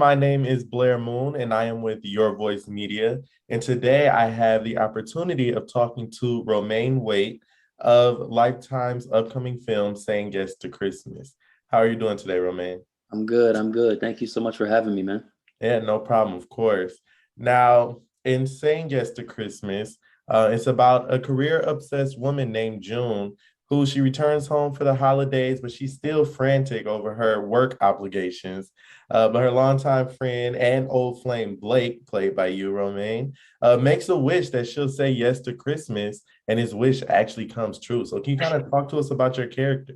My name is Blair Moon, and I am with Your Voice Media. And today I have the opportunity of talking to Romaine Waite of Lifetime's upcoming film, Saying Yes to Christmas. How are you doing today, Romaine? I'm good. I'm good. Thank you so much for having me, man. Yeah, no problem, of course. Now, in Saying Yes to Christmas, it's about a career-obsessed woman named June who she returns home for the holidays, but she's still frantic over her work obligations. But her longtime friend and old flame, Blake, played by you, Romaine, makes a wish that she'll say yes to Christmas, and his wish actually comes true. So can you kind of talk to us about your character?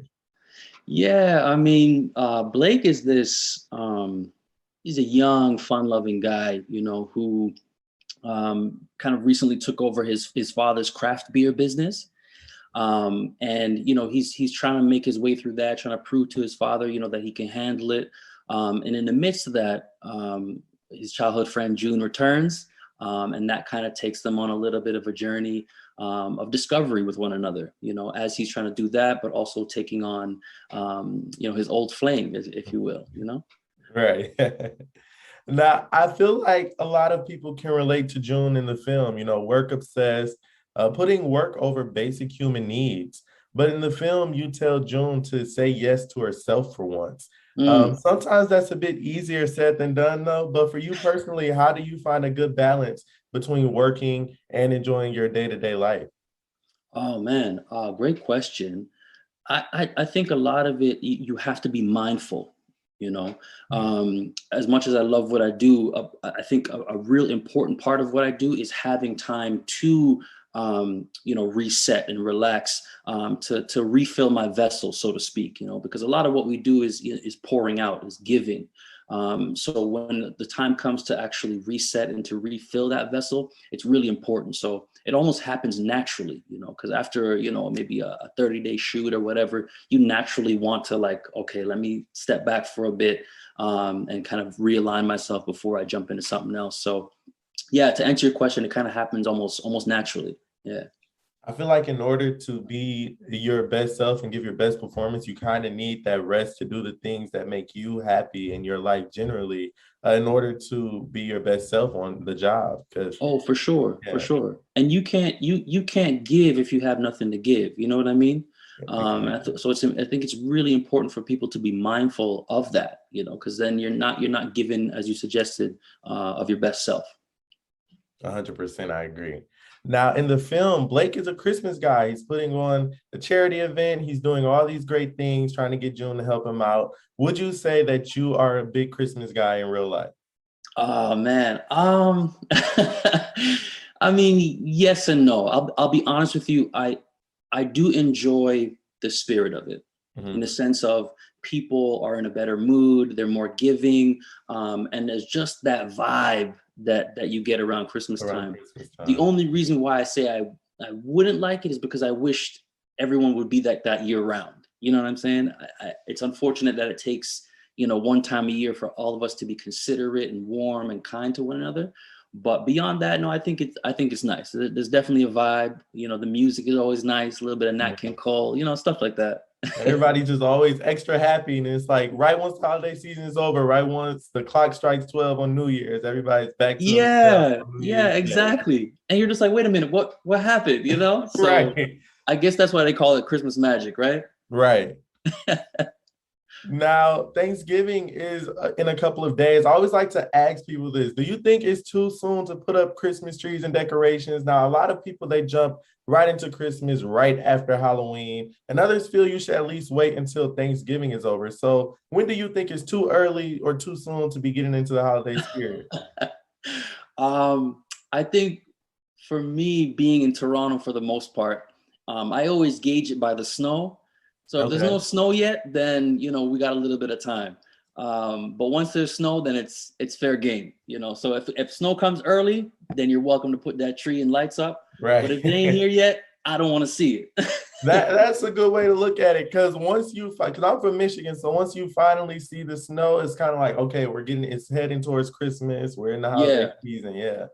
Blake is he's a young, fun-loving guy, who kind of recently took over his father's craft beer business. He's trying to make his way through that, trying to prove to his father, that he can handle it. And in the midst of that, his childhood friend June returns, and that kind of takes them on a little bit of a journey of discovery with one another, as he's trying to do that, but also taking on, his old flame, if you will. Right. Now, I feel like a lot of people can relate to June in the film, work obsessed, putting work over basic human needs. But in the film, you tell June to say yes to herself for once. Mm. Sometimes that's a bit easier said than done, though. But for you personally, how do you find a good balance between working and enjoying your day-to-day life? Oh man, great question. I think a lot of it, you have to be mindful, as much as I love what I do, I think a real important part of what I do is having time to, reset and relax, to refill my vessel, so to speak, because a lot of what we do is pouring out, is giving. So when the time comes to actually reset and to refill that vessel, it's really important. So it almost happens naturally, because after, maybe a 30-day shoot or whatever, you naturally want to like, okay, let me step back for a bit, and kind of realign myself before I jump into something else. So yeah, to answer your question, it kind of happens almost naturally. Yeah. I feel like in order to be your best self and give your best performance, you kind of need that rest to do the things that make you happy in your life generally, in order to be your best self on the job. Because, Oh, for sure, for yeah, sure. And you can't give if you have nothing to give. You know what I mean? exactly. So I think it's really important for people to be mindful of that. Because then you're not giving, as you suggested, of your best self. 100%, I agree. Now, in the film, Blake is a Christmas guy. He's putting on a charity event. He's doing all these great things, trying to get June to help him out. Would you say that you are a big Christmas guy in real life? Oh man. I mean, yes and no. I'll be honest with you. I do enjoy the spirit of it, in the Mhm. sense of people are in a better mood, they're more giving, and there's just that vibe that you get around Christmas Around time. Christmas The time. only reason why I say I wouldn't like it is because I wished everyone would be like that year round. You know what I'm saying? It's unfortunate that it takes, one time a year for all of us to be considerate and warm and kind to one another. But beyond that, no, I think it's nice. There's definitely a vibe. The music is always nice, a little bit of Nat King Cole, stuff like that. Everybody just always extra happy. And it's like right once the holiday season is over, right once the clock strikes 12 on New Year's, everybody's back to themselves Yeah, on New yeah, Year's Day. exactly. And you're just like, wait a minute, what happened? So Right, I guess that's why they call it Christmas magic, right? right. Now, Thanksgiving is in a couple of days. I always like to ask people this. Do you think it's too soon to put up Christmas trees and decorations? Now, a lot of people, they jump right into Christmas right after Halloween, and others feel you should at least wait until Thanksgiving is over. So, when do you think it's too early or too soon to be getting into the holiday spirit? I think for me, being in Toronto for the most part, I always gauge it by the snow. So if there's no Okay. snow yet, then we got a little bit of time. But once there's snow, then it's fair game. So if snow comes early, then you're welcome to put that tree and lights up. But if it ain't Right. here yet, I don't want to see it. That's a good way to look at it because because I'm from Michigan, so once you finally see the snow, it's kind of like, okay, it's heading towards Christmas. We're in the holiday Yeah. season, yeah.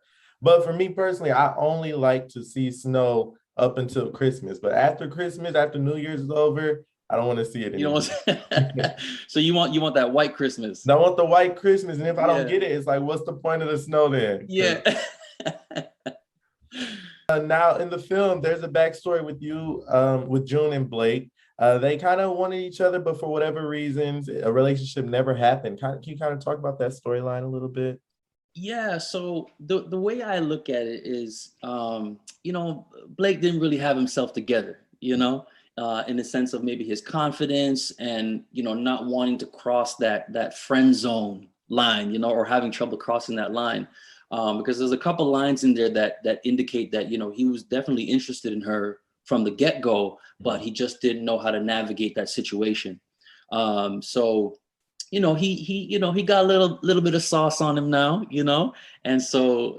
But for me personally, I only like to see snow up until Christmas. But after Christmas, after New Year's is over, I don't want to see it You anymore. know, so you want that white Christmas. I want the white Christmas, and if I don't Yeah. get it, it's like, what's the point of the snow then? Yeah. Now in the film, there's a backstory with you, with June and Blake. They kind of wanted each other, but for whatever reasons, a relationship never happened. Can you kind of talk about that storyline a little bit? Yeah, so the way I look at it is, Blake didn't really have himself together, in the sense of maybe his confidence and not wanting to cross that friend zone line, or having trouble crossing that line, because there's a couple lines in there that indicate that he was definitely interested in her from the get go, but he just didn't know how to navigate that situation. So he got a little bit of sauce on him now, and so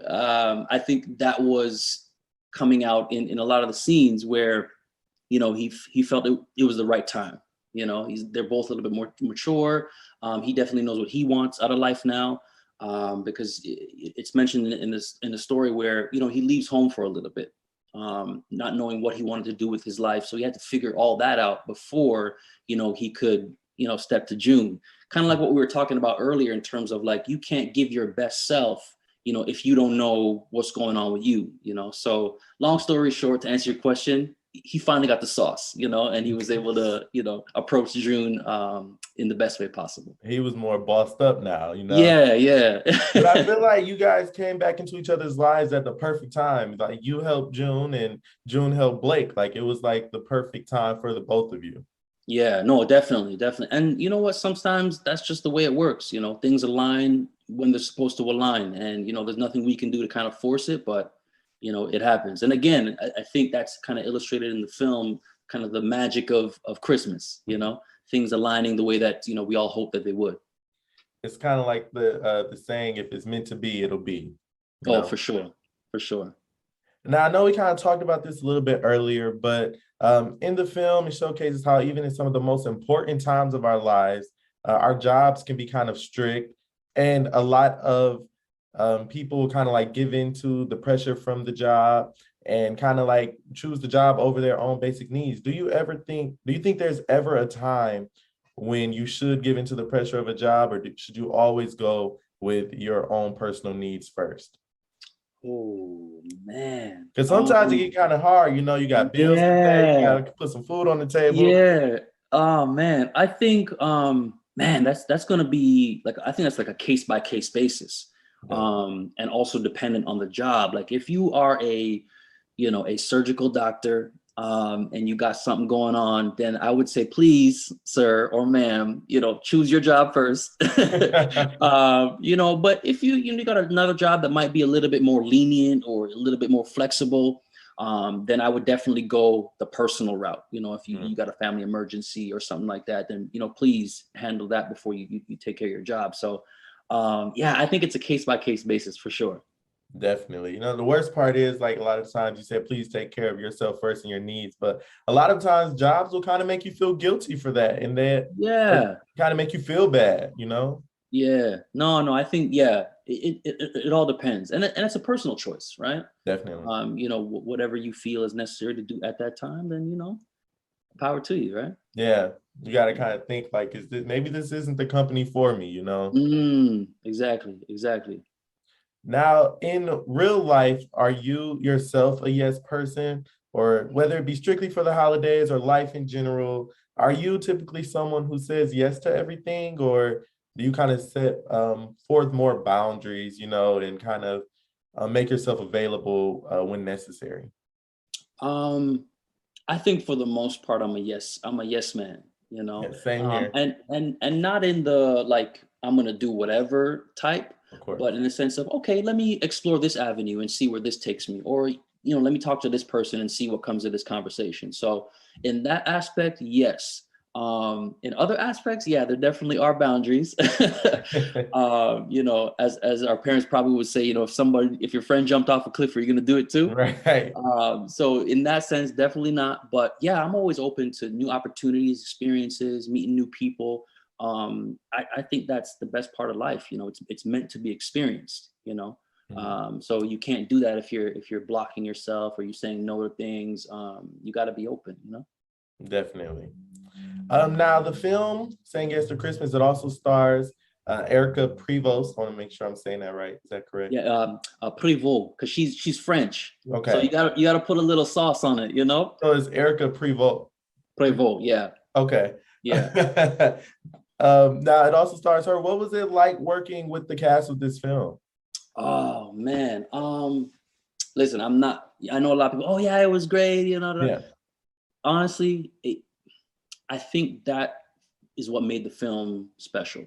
I think that was coming out in a lot of the scenes where he felt it was the right time. They're both a little bit more mature. He definitely knows what he wants out of life now, because it's mentioned in the story where he leaves home for a little bit, not knowing what he wanted to do with his life. So he had to figure all that out before he could step to June. Kind of like what we were talking about earlier in terms of like, you can't give your best self if you don't know what's going on with you. So long story short, to answer your question, he finally got the sauce, and he was able to approach June in the best way possible. He was more bossed up now. Yeah. But I feel like you guys came back into each other's lives at the perfect time. Like, you helped June and June helped Blake. Like, it was like the perfect time for the both of you. Yeah, no, definitely. And you know what? Sometimes that's just the way it works. Things align when they're supposed to align, and there's nothing we can do to kind of force it, but it happens. And again, I think that's kind of illustrated in the film, kind of the magic of Christmas. Things aligning the way that we all hope that they would. It's kind of like the saying, if it's meant to be, it'll be. Oh, for sure. For sure. Now, I know we kind of talked about this a little bit earlier, but in the film, it showcases how even in some of the most important times of our lives, our jobs can be kind of strict, and a lot of people kind of like give into the pressure from the job and kind of like choose the job over their own basic needs. Do you think there's ever a time when you should give into the pressure of a job, or should you always go with your own personal needs first? Oh man. Because sometimes it get kind of hard, you got bills to pay, you Yeah. gotta put some food on the table. Yeah. Oh man. I think man, that's gonna be like, I think that's like a case by case basis. And also dependent on the job. Like if you are a surgical doctor, and you got something going on, then I would say, please, sir or ma'am, choose your job first. But if you got another job that might be a little bit more lenient or a little bit more flexible, then I would definitely go the personal route. If you got a family emergency or something like that, then, please handle that before you take care of your job. So, yeah, I think it's a case by case basis for sure. Definitely. The worst part is, like, a lot of times you say, please take care of yourself first and your needs. But a lot of times jobs will kind of make you feel guilty for that. And that Yeah. kind of make you feel bad, Yeah. No, I think, yeah, it all depends. And it's a personal choice, right? Definitely. Whatever you feel is necessary to do at that time, then, power to you, right? Yeah. You got to kind of think like, maybe this isn't the company for me, Exactly. Now, in real life, are you yourself a yes person? Or whether it be strictly for the holidays or life in general, are you typically someone who says yes to everything? Or do you kind of set forth more boundaries, and kind of make yourself available when necessary? I think for the most part, I'm a yes man, Yeah, same here. and not in the like, I'm gonna do whatever type, Of course. but in the sense of, okay, let me explore this avenue and see where this takes me, or let me talk to this person and see what comes of this conversation. So in that aspect, yes. In other aspects, yeah, there definitely are boundaries. As our parents probably would say, if your friend jumped off a cliff, are you going to do it too? Right. So in that sense, definitely not. But yeah, I'm always open to new opportunities, experiences, meeting new people. I think that's the best part of life. It's meant to be experienced. So you can't do that if you're blocking yourself or you're saying no to things. You got to be open. Definitely. Now the film Saying Yes to Christmas, it also stars Erica Prevost. I want to make sure I'm saying that right. Is that correct? Yeah, Prévost, because she's French. Okay. So you gotta put a little sauce on it, you know? So it's Erica Prevost. Prévost, yeah. Okay. Yeah. Now it also stars her. What was it like working with the cast of this film? Oh man. Listen, I know a lot of people, oh yeah, it was great, you know. Yeah. Honestly, I think that is what made the film special.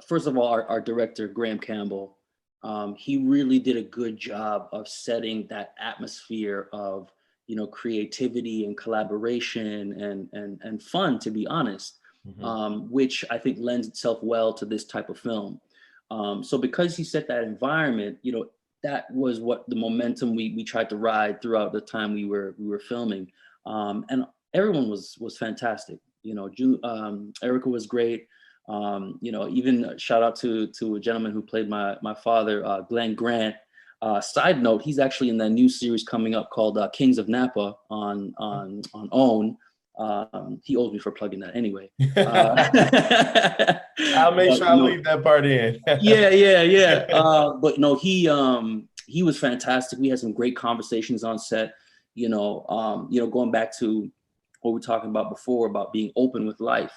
First of all, our director, Graham Campbell, he really did a good job of setting that atmosphere of, you know, creativity and collaboration and fun, to be honest, which I think lends itself well to this type of film. So because he set that environment, you know, that was what the momentum we tried to ride throughout the time we were filming, and everyone was fantastic. You know, Erica was great. You know, even shout out to a gentleman who played my father, Glenn Grant. Side note, he's actually in that new series coming up called Kings of Napa on OWN. He owes me for plugging that anyway. I'll make sure I leave that part in. Yeah. But no, he was fantastic. We had some great conversations on set. You know, going back to what we were talking about before about being open with life.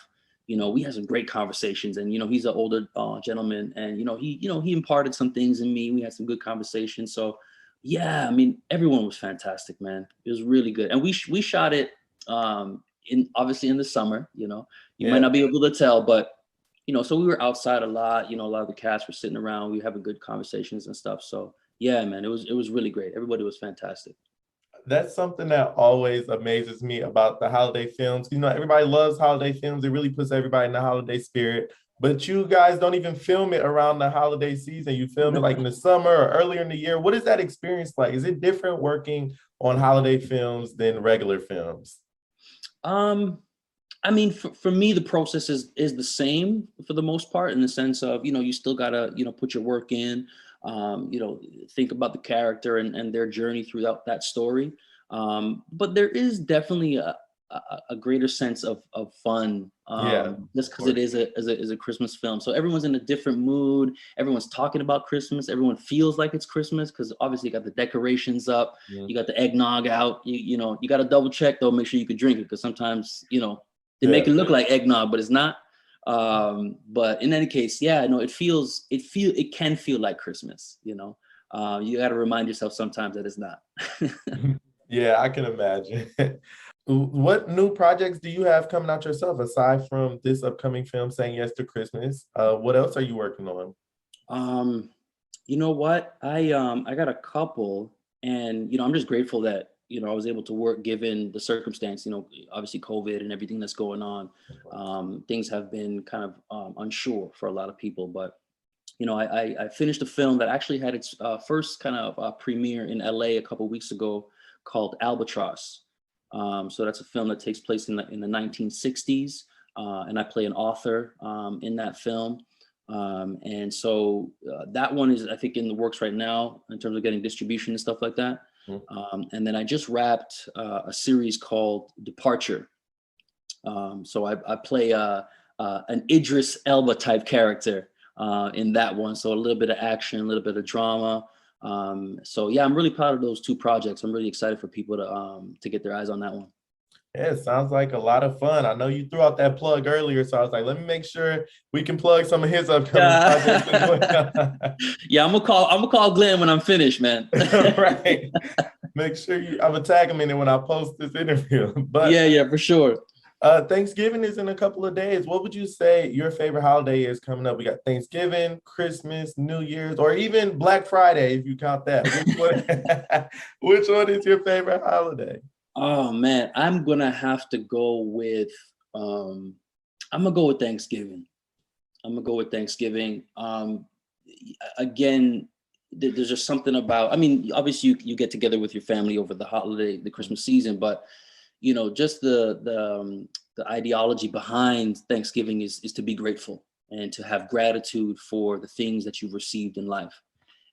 You know, we had some great conversations, and you know, he's an older gentleman, and he imparted some things in me. We had some good conversations. So, yeah, I mean, everyone was fantastic, man. It was really good, and we shot it obviously in the summer. You know, you might not be able to tell, but you know, so we were outside a lot. You know, a lot of the cast were sitting around. We were having good conversations and stuff. So, yeah, man, it was really great. Everybody was fantastic. That's something that always amazes me about the holiday films. You know, everybody loves holiday films. It really puts everybody in the holiday spirit. But you guys don't even film it around the holiday season. You film it like in the summer or earlier in the year. What is that experience like? Is it different working on holiday films than regular films? I mean, for me, the process is the same for the most part, in the sense of, you know, you still gotta, you know, put your work in, you know, think about the character and their journey throughout that story. But there is definitely a greater sense of fun, just because it is a Christmas film. So everyone's in a different mood. Everyone's talking about Christmas. Everyone feels like it's Christmas because obviously you got the decorations up, you got the eggnog out. You know, you got to double check though, make sure you can drink it, because sometimes, you know, they make it look like eggnog, but it's not. But in any case, yeah, no, it can feel like Christmas, you know. You got to remind yourself sometimes that it's not. Yeah, I can imagine. What new projects do you have coming out yourself aside from this upcoming film, Saying Yes to Christmas? What else are you working on? You know what? I got a couple, and you know, I'm just grateful that, you know, I was able to work given the circumstance. You know, obviously COVID and everything that's going on. Things have been kind of unsure for a lot of people, but you know, I finished a film that actually had its first kind of premiere in LA a couple weeks ago, called Albatross. So that's a film that takes place in the 1960s, and I play an author in that film. And so that one is, I think, in the works right now in terms of getting distribution and stuff like that. And then I just wrapped a series called Departure. So I play an Idris Elba type character in that one. So a little bit of action, a little bit of drama. So yeah, I'm really proud of those two projects. I'm really excited for people to get their eyes on that one. Yeah, it sounds like a lot of fun. I know you threw out that plug earlier, so I was like, let me make sure we can plug some of his upcoming projects as well. Yeah, I'm gonna call Glenn when I'm finished, man. Right. Make sure I'm gonna tag him in it when I post this interview. But yeah, for sure. Thanksgiving is in a couple of days. What would you say your favorite holiday is coming up? We got Thanksgiving, Christmas, New Year's, or even Black Friday, if you count that. Which one is your favorite holiday? Oh man, I'm gonna have to go with Thanksgiving. Again, there's just something about, I mean, obviously you get together with your family over the holiday, the Christmas season, but you know, just the ideology behind Thanksgiving is to be grateful and to have gratitude for the things that you've received in life.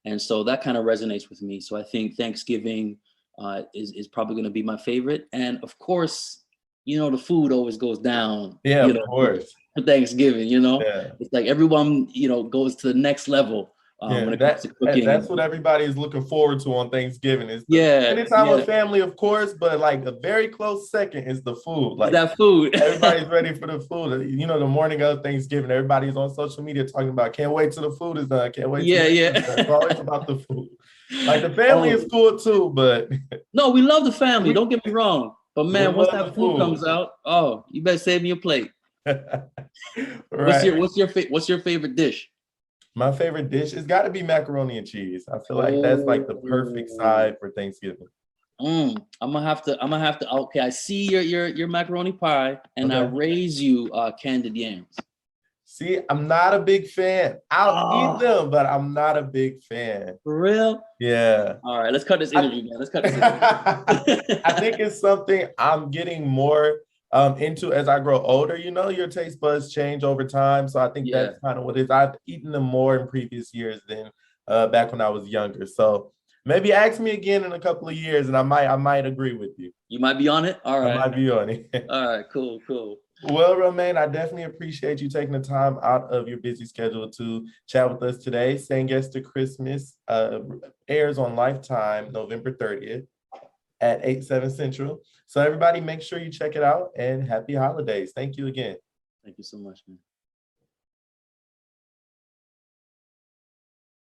And so that kind of resonates with me. So I think Thanksgiving, is probably going to be my favorite. And of course, the food always goes down. Yeah, of course. For Thanksgiving. Yeah. It's like everyone goes to the next level when it comes to cooking. That's what everybody is looking forward to on Thanksgiving. Is spending time yeah. with family, of course, but like a very close second is the food. Like that food. Everybody's ready for the food. The morning of Thanksgiving, everybody's on social media talking about can't wait till the food is done. Can't wait. Yeah. It's always about the food. Like the family is cool too, but no, we love the family. Don't get me wrong. But man, once that food comes out, oh, you better save me a plate. Right. What's your favorite dish? My favorite dish has got to be macaroni and cheese. I feel like that's like the perfect side for Thanksgiving. I'm gonna have to. Okay, I see your macaroni pie, and I raise you candied yams. See, I'm not a big fan. I'll eat them, but I'm not a big fan. For real? Yeah. All right, let's cut this interview, man. Let's cut this interview. I think it's something I'm getting more into as I grow older. Your taste buds change over time. So I think that's kind of what it is. I've eaten them more in previous years than back when I was younger. So maybe ask me again in a couple of years and I might agree with you. You might be on it? All right. I might be on it. All right, cool. Well, Romaine, I definitely appreciate you taking the time out of your busy schedule to chat with us today. Saying Yes to Christmas airs on Lifetime November 30th at 8/7 Central. So everybody make sure you check it out and happy holidays. Thank you again. Thank you so much, man.